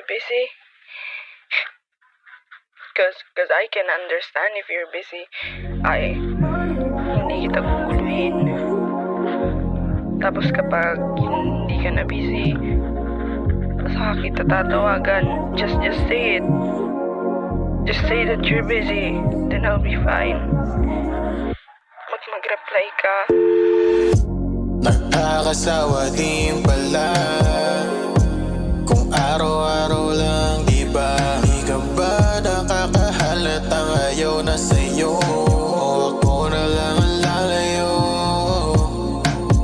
busy. Cause I can understand if you're busy. Hindi kita guguluhin. Tapos kapag hindi ka na busy, saka kita tatawagan. Just say it. Just say that you're busy. Then I'll be fine. Mag-reply ka. Nakakasawa din pala kung araw-araw lang, di ba? Di ka ba nakakahalatang ayaw na sa'yo? Ako na lang ang lalayo,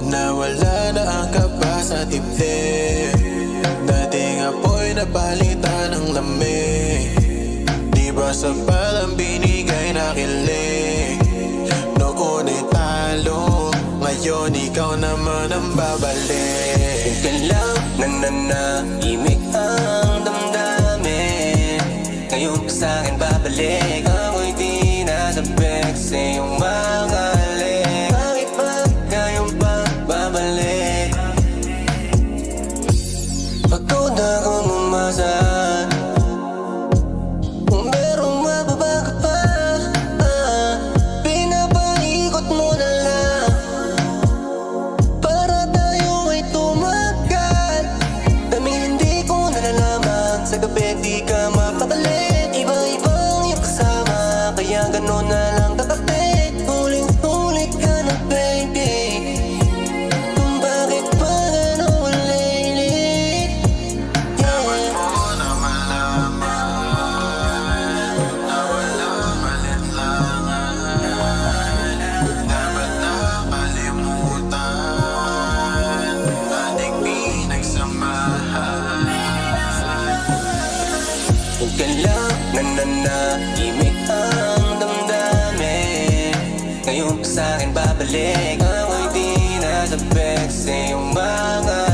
nawala na ang kaba sa dibdib. Dating apoy na palitan ng lamig. Di ba sa palang binigay na kilig? Noon ay talo, ngayon ikaw naman ang babalik. Huwag ka lang nananahimik ang damdamin. Ngayon pa sa'kin babalik. Ako'y di nasabik sa iyong mga halik. Bakit ba ngayon pa babalik? Pagod na akong umasahan. Kung merong mababago pa, pinapaikot mo na lang para tayo ay tumagal. Daming hindi ko nalalaman, sa gabi di ka mapabalik. Iba-ibang yung kasama, kaya gano'n na lang kakapit. Huling-huli ka na baby, kung bakit pa gano'n lately. Dapat mo na malaman na walang alinlangan. Dapat nakalimutan ating pinagsamahan. Huwag ka lang nananahimik ang damdamin. Ngayon pa sa'kin babalik. Ako'y di nasabik sa iyong mga